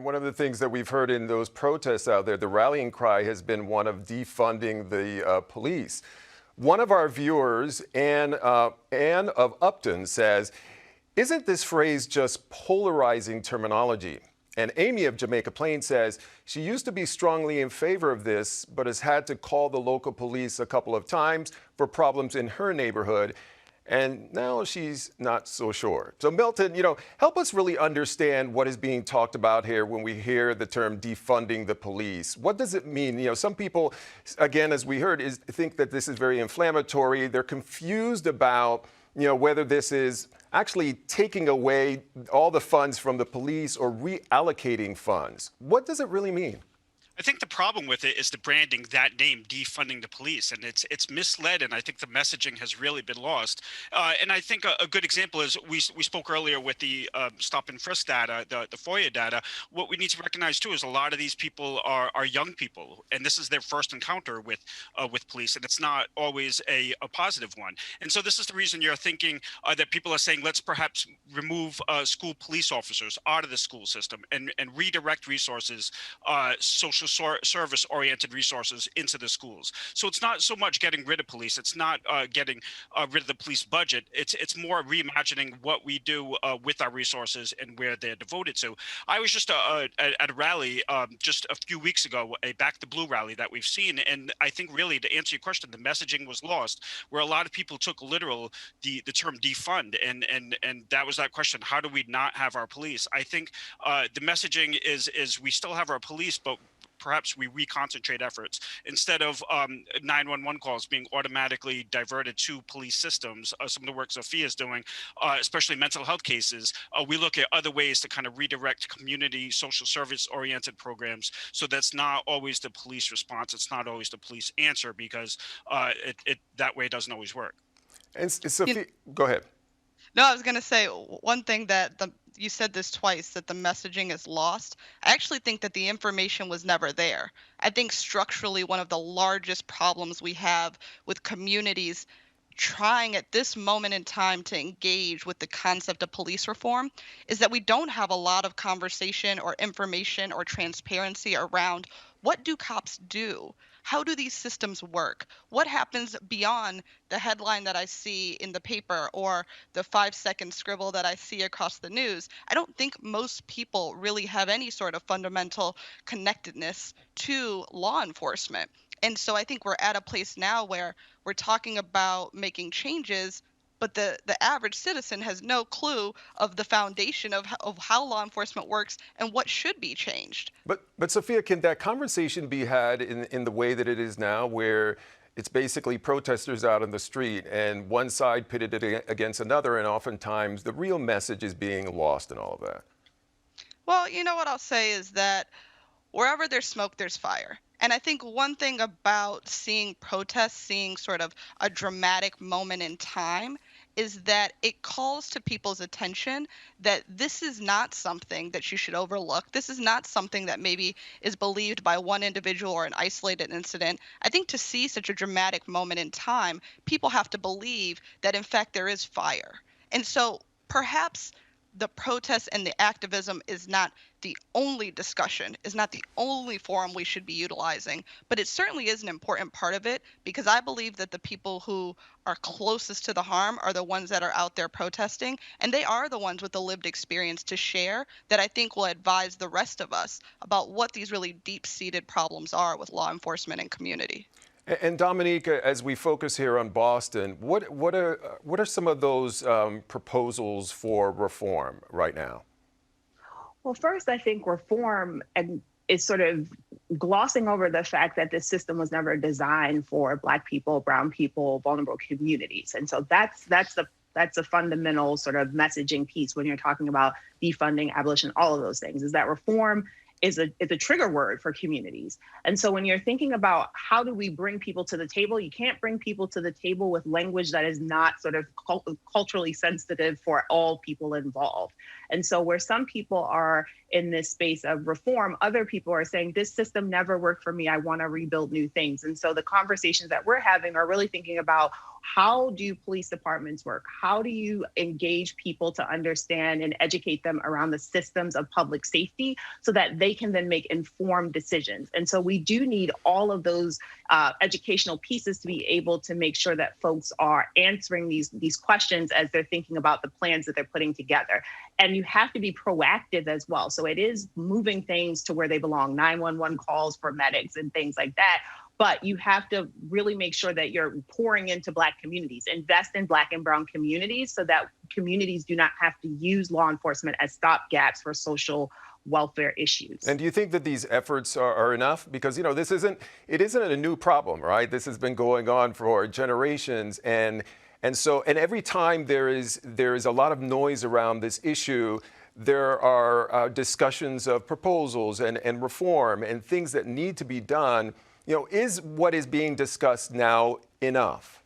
And one of the things that we've heard in those protests out there, the rallying cry has been one of defunding the police. One of our viewers, Anne of Upton, says, "Isn't this phrase just polarizing terminology?" And Amy of Jamaica Plain says she used to be strongly in favor of this, but has had to call the local police a couple of times for problems in her neighborhood. And now she's not so sure. So Milton, help us really understand what is being talked about here when we hear the term defunding the police. What does it mean? Some people, again, as we heard, think that this is very inflammatory. They're confused about, whether this is actually taking away all the funds from the police or reallocating funds. What does it really mean? I think the problem with it is the branding, that name, defunding the police, and it's misled, and I think the messaging has really been lost. And I think a good example is we spoke earlier with the stop and frisk data, the FOIA data. What we need to recognize too is a lot of these people are young people, and this is their first encounter with police, and it's not always a positive one. And so this is the reason you're thinking that people are saying, let's perhaps remove school police officers out of the school system and redirect resources, social service-oriented resources into the schools. So it's not so much getting rid of police. It's not getting rid of the police budget. It's more reimagining what we do with our resources and where they're devoted to. I was just at a rally just a few weeks ago, a Back the Blue rally that we've seen, and I think really to answer your question, the messaging was lost, where a lot of people took literal the term defund, and that was that question: how do we not have our police? I think the messaging is we still have our police, but perhaps we reconcentrate efforts. Instead of 911 calls being automatically diverted to police systems, some of the work Sophia is doing, especially mental health cases, we look at other ways to kind of redirect community social service oriented programs. So that's not always the police response. It's not always the police answer, because it that way doesn't always work. And Sophia, go ahead. No, I was going to say one thing that you said this twice, that the messaging is lost. I actually think that the information was never there. I think structurally one of the largest problems we have with communities trying at this moment in time to engage with the concept of police reform is that we don't have a lot of conversation or information or transparency around what do cops do? How do these systems work? What happens beyond the headline that I see in the paper or the 5-second scribble that I see across the news? I don't think most people really have any sort of fundamental connectedness to law enforcement. And so I think we're at a place now where we're talking about making changes, but the average citizen has no clue of the foundation of how law enforcement works and what should be changed. But Sophia, can that conversation be had in the way that it is now, where it's basically protesters out on the street and one side pitted against another, and oftentimes the real message is being lost in all of that? Well, you know what I'll say is that wherever there's smoke, there's fire. And I think one thing about seeing protests, seeing sort of a dramatic moment in time, is that it calls to people's attention that this is not something that you should overlook. This is not something that maybe is believed by one individual or an isolated incident. I think to see such a dramatic moment in time, people have to believe that in fact there is fire. And so perhaps the protest and the activism is not the only discussion, is not the only forum we should be utilizing, but it certainly is an important part of it, because I believe that the people who are closest to the harm are the ones that are out there protesting, and they are the ones with the lived experience to share that I think will advise the rest of us about what these really deep-seated problems are with law enforcement and community. And Dominique, as we focus here on Boston, what are some of those proposals for reform right now? Well, first, I think reform is sort of glossing over the fact that this system was never designed for Black people, brown people, vulnerable communities. And so that's a fundamental sort of messaging piece when you're talking about defunding, abolition, all of those things, is that reform is a trigger word for communities. And so when you're thinking about how do we bring people to the table, you can't bring people to the table with language that is not sort of culturally sensitive for all people involved. And so where some people are in this space of reform, other people are saying, this system never worked for me. I want to rebuild new things. And so the conversations that we're having are really thinking about, how do police departments work? How do you engage people to understand and educate them around the systems of public safety so that they can then make informed decisions? And so we do need all of those educational pieces to be able to make sure that folks are answering these questions as they're thinking about the plans that they're putting together. And you have to be proactive as well. So it is moving things to where they belong, 911 calls for medics and things like that. But you have to really make sure that you're pouring into Black communities, invest in Black and brown communities so that communities do not have to use law enforcement as stopgaps for social welfare issues. And do you think that these efforts are enough? Because, you know, it isn't a new problem, right? This has been going on for generations. And every time there is a lot of noise around this issue, there are discussions of proposals and reform and things that need to be done. You know, is what is being discussed now enough?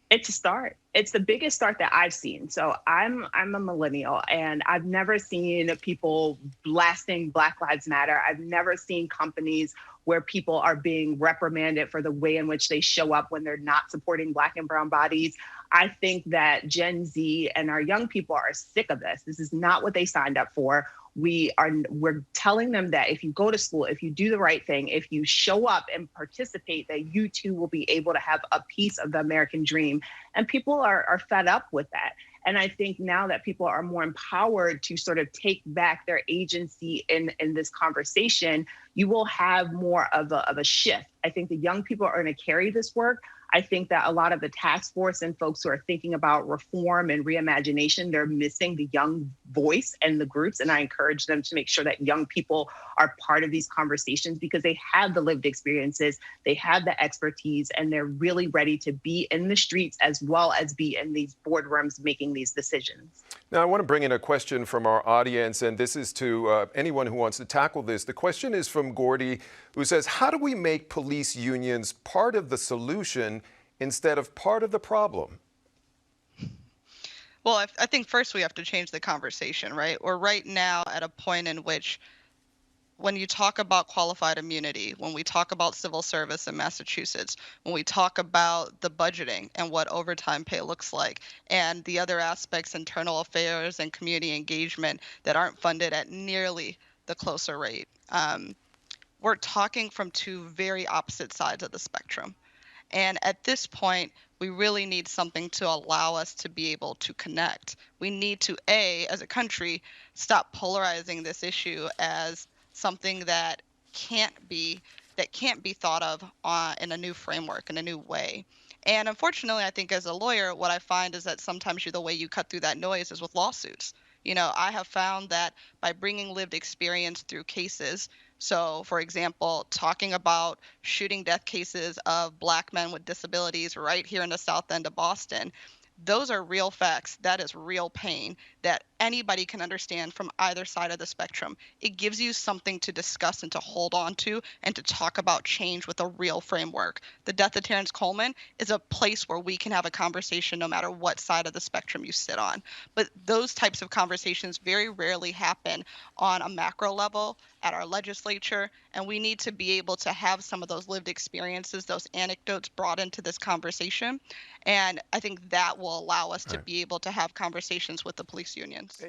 It's a start. It's the biggest start that I've seen. So I'm a millennial, and I've never seen people blasting Black Lives Matter. I've never seen companies where people are being reprimanded for the way in which they show up when they're not supporting Black and brown bodies. I think that Gen Z and our young people are sick of this. This is not what they signed up for. We're telling them that if you go to school, if you do the right thing, if you show up and participate, that you too will be able to have a piece of the American dream. And people are fed up with that. And I think now that people are more empowered to sort of take back their agency in this conversation, you will have more of a shift. I think the young people are going to carry this work. I think that a lot of the task force and folks who are thinking about reform and reimagination, they're missing the young voice and the groups. And I encourage them to make sure that young people are part of these conversations because they have the lived experiences, they have the expertise, and they're really ready to be in the streets as well as be in these boardrooms making these decisions. Now, I want to bring in a question from our audience, and this is to anyone who wants to tackle this. The question is from Gordy, who says, how do we make police unions part of the solution instead of part of the problem? Well, I think first we have to change the conversation, right? We're right now at a point in which when you talk about qualified immunity, when we talk about civil service in Massachusetts, when we talk about the budgeting and what overtime pay looks like, and the other aspects, internal affairs and community engagement that aren't funded at nearly the closer rate, we're talking from two very opposite sides of the spectrum. And at this point, we really need something to allow us to be able to connect. We need to, as a country, stop polarizing this issue as something that can't be thought of in a new framework, in a new way. And unfortunately, I think as a lawyer, what I find is that sometimes the way you cut through that noise is with lawsuits. You know, I have found that by bringing lived experience through cases, so for example, talking about shooting death cases of Black men with disabilities right here in the South End of Boston, those are real facts. That is real pain that anybody can understand from either side of the spectrum. It gives you something to discuss and to hold on to and to talk about change with a real framework. The death of Terrence Coleman is a place where we can have a conversation no matter what side of the spectrum you sit on. But those types of conversations very rarely happen on a macro level at our legislature, and we need to be able to have some of those lived experiences, those anecdotes brought into this conversation. And I think that will allow us to be able to have conversations with the police unions.